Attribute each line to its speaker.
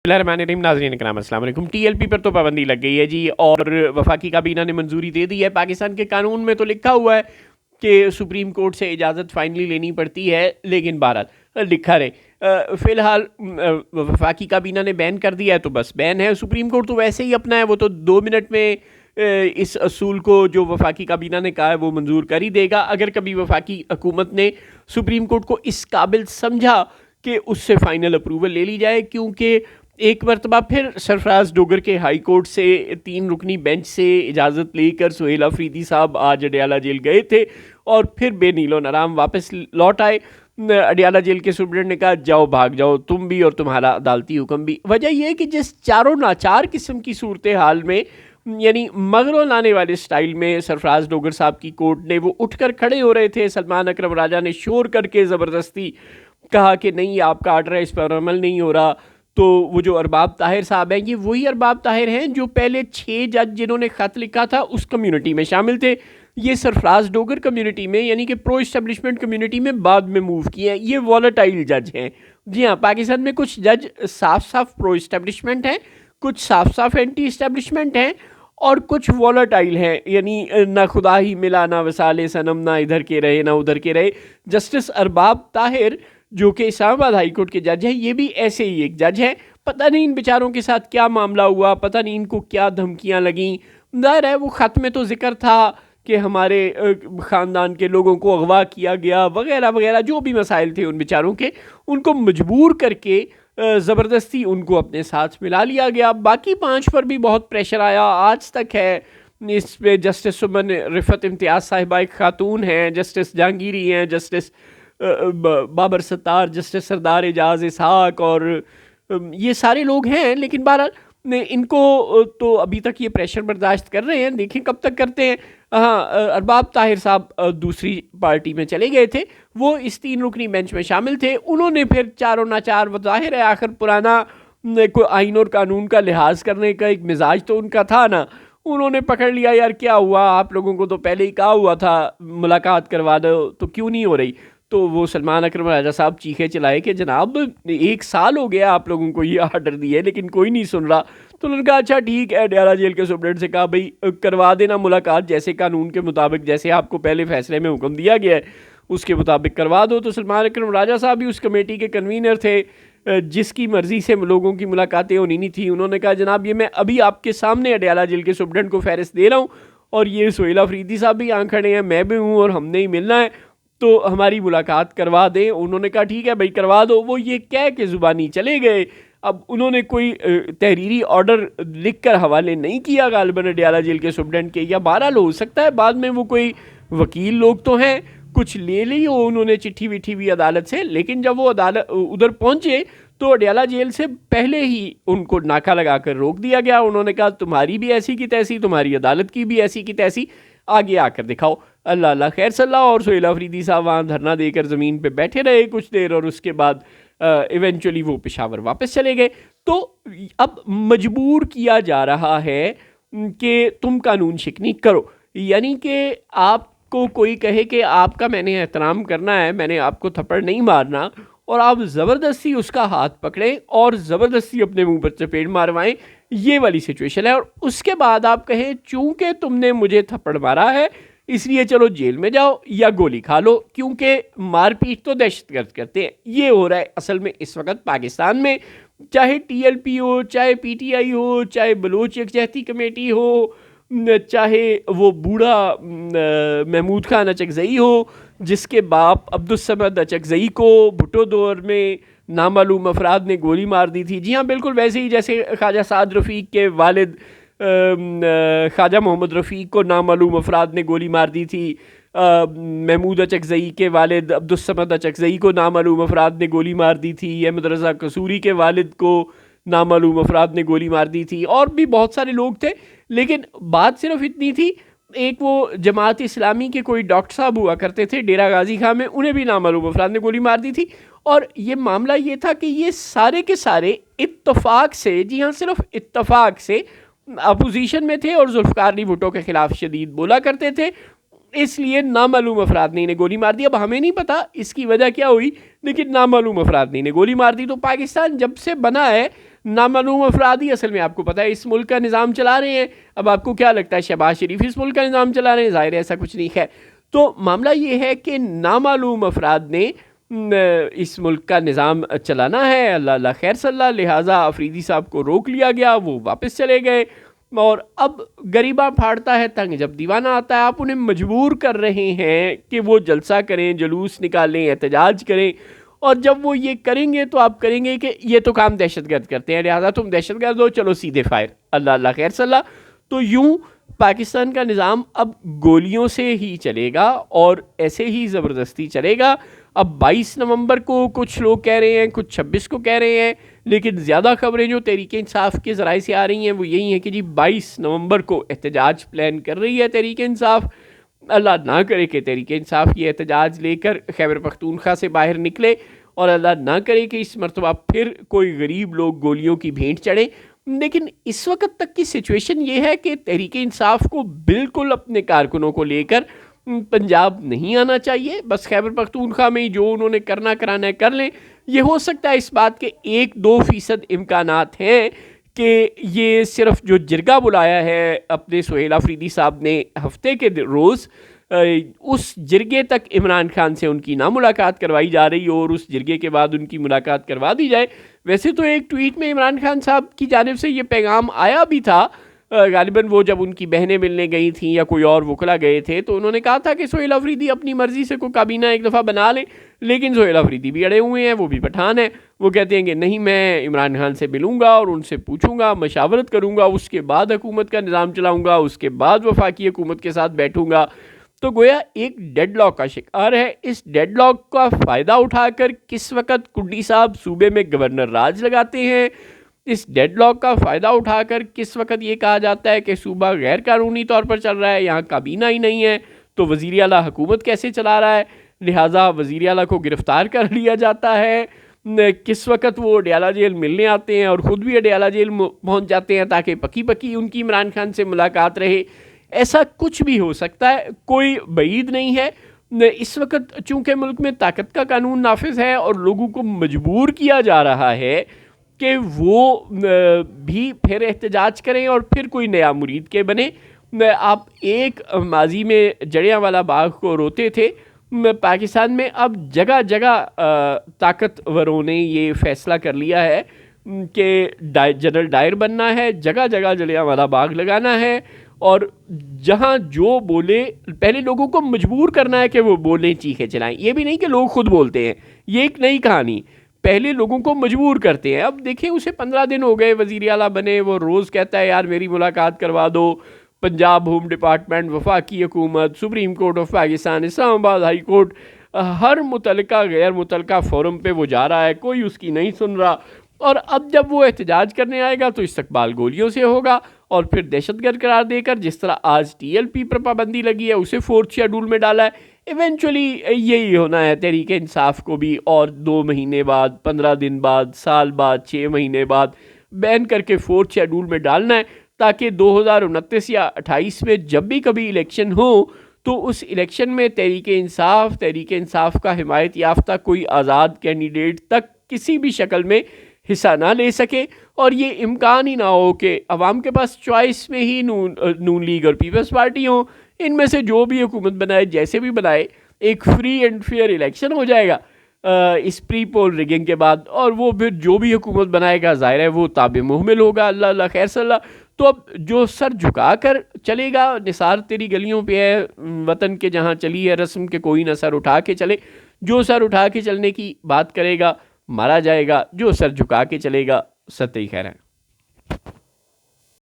Speaker 1: बिस्मिल्लाहिर्रहमानिर्रहीम। नाज़रीन इकराम अस्सलाम वालेकुम। टीएलपी पर तो पाबंदी लग गई है जी, और वफाकी काबीना ने मंजूरी दे दी है। पाकिस्तान के कानून में तो लिखा हुआ है कि सुप्रीम कोर्ट से इजाज़त फाइनली लेनी पड़ती है, लेकिन बहरहाल लिखा रहे। फ़िलहाल वफाकी काबीना ने बैन कर दिया है तो बस बैन है। सुप्रीम कोर्ट तो वैसे ही अपना है, वो तो 2 मिनट में इस असूल को जो वफाकी काबीना ने कहा है वो मंजूर कर ही देगा। अगर कभी वफाकी हुकूमत ने सुप्रीम कोर्ट को इस काबिल समझा कि उससे फ़ाइनल अप्रूवल ले ली जाए, क्योंकि एक मरतबा फिर सरफराज डोगर के हाई कोर्ट से 3 रुकनी बेंच से इजाज़त लेकर सुहेल अफरीदी साहब आज अडयाला जेल गए थे और फिर बेनीलो नाराम वापस लौट आए। अडयाला जेल के सुप्रीडेंट ने कहा जाओ, भाग जाओ तुम भी और तुम्हारा अदालती हुक्म भी। वजह यह है कि जिस चारों नाचार किस्म की सूरत हाल में, यानी मगरों लाने वाले स्टाइल में सरफराज डोगर साहब की कोर्ट ने वो उठकर खड़े हो रहे थे, सलमान अकरम राजा ने शोर करके ज़बरदस्ती कहा कि नहीं आपका आर्डर है, इस पर अमल नहीं हो रहा। तो वो जो अरबाब ताहिर साहब हैं, ये वही अरबाब ताहिर हैं जो पहले 6 जज जिन्होंने ख़त लिखा था उस कम्युनिटी में शामिल थे। ये सरफराज डोगर कम्युनिटी में, यानी कि प्रो इस्टेब्लिशमेंट कम्युनिटी में बाद में मूव किए हैं। ये वॉलेटाइल जज हैं। जी हाँ, पाकिस्तान में कुछ जज साफ साफ प्रो इस्टेब्लिशमेंट हैं, कुछ साफ साफ एंटी इस्टेब्लिशमेंट हैं, और कुछ वॉलेटाइल हैं, यानी ना खुदा ही मिला ना वसाले सनम, ना इधर के रहे ना उधर के रहे। जस्टिस अरबाब ताहिर जो कि इस्लामाबाद हाई कोर्ट के जज हैं, ये भी ऐसे ही एक जज है। पता नहीं इन बेचारों के साथ क्या मामला हुआ, पता नहीं इनको क्या धमकियां लगीं। जाहिर है वो ख़त में तो जिक्र था कि हमारे ख़ानदान के लोगों को अगवा किया गया वगैरह वगैरह, जो भी मसाइल थे उन बेचारों के, उनको मजबूर करके ज़बरदस्ती उनको अपने साथ मिला लिया गया। बाकी 5 पर भी बहुत प्रेशर आया, आज तक है। इस पे जस्टिस सुमन रिफत इम्तियाज़ साहिबा एक खातून हैं, जस्टिस जहांगीरी हैं, जस्टिस बाबर सत्तार, जस्टिस सरदार एजाज इसहाक, और ये सारे लोग हैं। लेकिन बहरहाल इनको तो अभी तक ये प्रेशर बर्दाश्त कर रहे हैं, देखें कब तक करते हैं। हाँ, अरबाब ताहिर साहब दूसरी पार्टी में चले गए थे, वो इस 3 रुकनी बेंच में शामिल थे। उन्होंने फिर चारों नाचार, ज़ाहिर है आखिर पुराना कोई आइन और कानून का लिहाज करने का एक मिजाज तो उनका था ना, उन्होंने पकड़ लिया यार क्या हुआ, आप लोगों को तो पहले ही कहा हुआ था मुलाकात करवा दो, तो क्यों नहीं हो रही। तो वो सलमान अकरम राजा साहब चीखे चलाए कि जनाब 1 साल हो गया आप लोगों को ये आर्डर दिए लेकिन कोई नहीं सुन रहा। तो उन्होंने कहा अच्छा ठीक है, अडयाला जेल के सुप्रीडेंट से कहा भाई करवा देना मुलाकात, जैसे कानून के मुताबिक, जैसे आपको पहले फैसले में हुक्म दिया गया है उसके मुताबिक करवा दो। तो सलमान अकरम राजा साहब भी उस कमेटी के कन्वीनर थे जिसकी मर्ज़ी से लोगों की मुलाकातें होनी नहीं थी। उन्होंने कहा जनाब ये मैं अभी आपके सामने अडयाला जेल के सुप्रीडेंट को फहरिस्त दे रहा हूँ, और ये सुहेल अफरीदी साहब भी यहाँ खड़े हैं, मैं भी हूँ, और हमने ही मिलना है, तो हमारी मुलाकात करवा दें। उन्होंने कहा ठीक है भाई करवा दो। वो ये कह के ज़ुबानी चले गए। अब उन्होंने कोई तहरीरी ऑर्डर लिख कर हवाले नहीं किया गालिबन अडयाला जेल के सुप्रीडेंट के, या 12 हो सकता है बाद में वो कोई वकील लोग तो हैं, कुछ ले ली हो उन्होंने चिट्ठी विट्ठी भी अदालत से। लेकिन जब वो अदालत उधर पहुँचे तो अडयाला जेल से पहले ही उनको नाका लगा कर रोक दिया गया। उन्होंने कहा तुम्हारी भी ऐसी की तैसी, तुम्हारी अदालत की भी ऐसी की तैसी, आगे आकर दिखाओ। अल्लाह अल्लाह खैर सल्ला। और सुहेल अफरीदी साहब वहाँ धरना देकर ज़मीन पे बैठे रहे कुछ देर, और उसके बाद इवेंचुअली वो पेशावर वापस चले गए। तो अब मजबूर किया जा रहा है कि तुम कानून शिकनी करो, यानी कि आपको कोई कहे कि आपका मैंने एहतराम करना है, मैंने आपको थप्पड़ नहीं मारना, और आप ज़बरदस्ती उसका हाथ पकड़ें और ज़बरदस्ती अपने मुंह पर चपेट मारवाएं, ये वाली सिचुएशन है। और उसके बाद आप कहें चूंकि तुमने मुझे थप्पड़ मारा है इसलिए चलो जेल में जाओ या गोली खा लो, क्योंकि मारपीट तो दहशतगर्द करते हैं। ये हो रहा है असल में इस वक्त पाकिस्तान में, चाहे टीएलपी हो, चाहे पीटीआई हो, चाहे बलोच यकजहती कमेटी हो, चाहे वो बूढ़ा महमूद खान अचकज़ई हो जिसके बाप अब्दुस्समद अचकज़ई को भुट्टो दौर में नामालूम अफराद ने गोली मार दी थी। जी हाँ, बिल्कुल वैसे ही जैसे ख्वाजा साद रफ़ीक के वालिद ख्वाजा मोहम्मद रफ़ीक को नामालूम अफराद ने गोली मार दी थी, महमूद अचकज़ई के वालिद अब्दुस्समद अचकज़ई को नामालूम अफराद ने गोली मार दी थी, अहमद रज़ा कसूरी के वालिद को नामालूम अफराद ने गोली मार दी थी, और भी बहुत सारे लोग थे। लेकिन बात सिर्फ इतनी थी, एक वो जमात इस्लामी के कोई डॉक्टर साहब हुआ करते थे डेरा गाजी खां में, उन्हें भी नामालूम अफराद ने गोली मार दी थी। और ये मामला ये था कि ये सारे के सारे इत्तफाक से, जी हाँ सिर्फ इत्तफाक से, अपोजिशन में थे और जुल्फ़िकार अली भुट्टो के ख़िलाफ़ शदीद बोला करते थे, इसलिए नामालूम अफराद ने इन्हें गोली मार दी। अब हमें नहीं पता इसकी वजह क्या हुई, लेकिन नामालूम अफराद ने इन्हें गोली मार दी। तो पाकिस्तान जब से बना है नामालूम अफराद ही असल में आपको पता है इस मुल्क का निज़ाम चला रहे हैं। अब आपको क्या लगता है शहबाज शरीफ इस मुल्क का निज़ाम चला रहे हैं? ज़ाहिर है ऐसा कुछ नहीं है। तो मामला ये है कि नामालूम अफराद ने इस मुल्क का निज़ाम चलाना है, अल्लाह अल्लाह खैर सल्ला, लिहाजा अफरीदी साहब को रोक लिया गया, वो वापस चले गए। और अब गरीबा फाड़ता है तंग जब दीवाना आता है। आप उन्हें मजबूर कर रहे हैं कि वो जलसा करें, जुलूस निकालें, एहतजाज करें, और जब वो ये करेंगे तो आप करेंगे कि ये तो काम दहशतगर्द करते हैं, लिहाजा तुम दहशतगर्द हो, चलो सीधे फायर, अल्लाह अल्लाह खैर सल्ला। तो यूं पाकिस्तान का निज़ाम अब गोलियों से ही चलेगा और ऐसे ही ज़बरदस्ती चलेगा। अब 22 नवंबर को कुछ लोग कह रहे हैं, कुछ 26 को कह रहे हैं, लेकिन ज़्यादा खबरें जो तहरीक इंसाफ के ज़राए से आ रही हैं वो यही हैं कि जी 22 नवंबर को एहतजाज प्लान कर रही है तहरीक इंसाफ। अल्लाह ना करे कि तहरीक इंसाफ ये एहतजाज लेकर खैबर पख्तूनख्वा से बाहर निकले, और अल्लाह ना करे कि इस मरतबा फिर कोई गरीब लोग गोलियों की भेंट चढ़े। लेकिन इस वक्त तक की सिचुएशन ये है कि तहरीक इंसाफ को बिल्कुल अपने कारकुनों को लेकर पंजाब नहीं आना चाहिए। बस खैबर पख्तूनख्वा में ही जो उन्होंने करना कराना है कर लें। ये हो सकता है इस बात के 1-2% इम्कानात हैं कि ये सिर्फ जो जिरगा बुलाया है अपने सुहेल अफरीदी साहब ने हफ्ते के रोज़, उस जिरगे तक इमरान खान से उनकी ना मुलाकात करवाई जा रही हो और उस जिरगे के बाद उनकी मुलाकात करवा दी जाए। वैसे तो एक ट्वीट में इमरान खान साहब की जानिब से ये पैगाम आया भी था, गालिबन वो जब उनकी बहनें मिलने गई थी या कोई और वकला गए थे तो उन्होंने कहा था कि सुहेल अफरीदी अपनी मर्ज़ी से कोई काबीना एक दफ़ा बना लें। लेकिन सुहेल अफरीदी भी अड़े हुए हैं, वो भी पठान है। वो कहते हैं कि नहीं, मैं इमरान खान से मिलूँगा और उनसे पूछूँगा, मशावरत करूँगा, उसके बाद हुकूमत का निज़ाम चलाऊँगा, उसके बाद वफाकी हुकूमत के साथ बैठूँगा। तो गोया एक डेडलॉक का शिकार है। इस डेडलॉक का फ़ायदा उठाकर किस वक्त कुड्डी साहब सूबे में गवर्नर राज लगाते हैं। इस डेडलॉक का फ़ायदा उठाकर किस वक्त ये कहा जाता है कि सूबा गैर कानूनी तौर पर चल रहा है, यहाँ काबीना ही नहीं है, तो वज़ीर आला हुकूमत कैसे चला रहा है, लिहाजा वज़ीर आला को गिरफ़्तार कर लिया जाता है। किस वक्त वो अडयाला जेल मिलने आते हैं और ख़ुद भी अडयाला जेल पहुँच जाते हैं ताकि पक्की पक्की उनकी इमरान खान से मुलाकात रहे। ऐसा कुछ भी हो सकता है, कोई बईद नहीं है। इस वक्त चूँकि मुल्क में ताकत का कानून नाफिज है और लोगों को मजबूर किया जा रहा है कि वो भी फिर एहतजाज करें और फिर कोई नया मुरीद के बने। आप एक माजी में जलियांवाला बाग को रोते थे, पाकिस्तान में अब जगह जगह ताकतवरों ने ये फ़ैसला कर लिया है कि जनरल डायर बनना है, जगह जगह जलियांवाला बाग लगाना है, और जहाँ जो बोले पहले लोगों को मजबूर करना है कि वो बोलें, चीखें चलाएं। ये भी नहीं कि लोग खुद बोलते हैं, ये एक नई कहानी, पहले लोगों को मजबूर करते हैं। अब देखिए उसे 15 दिन हो गए वज़ीर आला बने, वो रोज़ कहता है यार मेरी मुलाकात करवा दो, पंजाब होम डिपार्टमेंट, वफाकी हुकूमत, supreme court of Pakistan, Islamabad high court, हर मुतलका गैर मुतलका फोरम पे वो जा रहा है, कोई उसकी नहीं सुन रहा। और अब जब वो एहतजाज करने आएगा तो इस्तकबाल गोलियों से होगा और फिर दहशतगर्द करार देकर, जिस तरह आज TLP पर पाबंदी लगी है उसे 4th शेड्यूल में डाला है, इवेंचुअली यही होना है तहरीक इंसाफ को भी। और 2 महीने बाद, 15 दिन बाद, साल बाद, 6 महीने बाद बैन करके 4th शेड्यूल में डालना है, ताकि 2029 या 28 में जब भी कभी इलेक्शन हो तो उस इलेक्शन में तहरीक इंसाफ का हिमायत याफ्ता कोई आज़ाद कैंडिडेट तक किसी भी शक्ल में हिस्सा ना ले सके। और ये इम्कान ही ना हो कि अवाम के पास चॉइस में ही नून लीग और पीपल्स पार्टी हो, इनमें से जो भी हुकूमत बनाए, जैसे भी बनाए, एक फ्री एंड फेयर इलेक्शन हो जाएगा इस प्री पोल रिगिंग के बाद, और वो फिर जो भी हुकूमत बनाएगा ज़ाहिर है वो ताबे मुहमिल होगा, अल्लाह अल्लाह खैर सल्ला। तो अब जो सर झुका कर चलेगा, निसार तेरी गलियों पे है वतन के जहाँ चली है रस्म के, कोई ना सर उठा के चले। जो सर उठा के चलने की बात करेगा मारा जाएगा, जो सर झुका के चलेगा सत्य ही खैर है।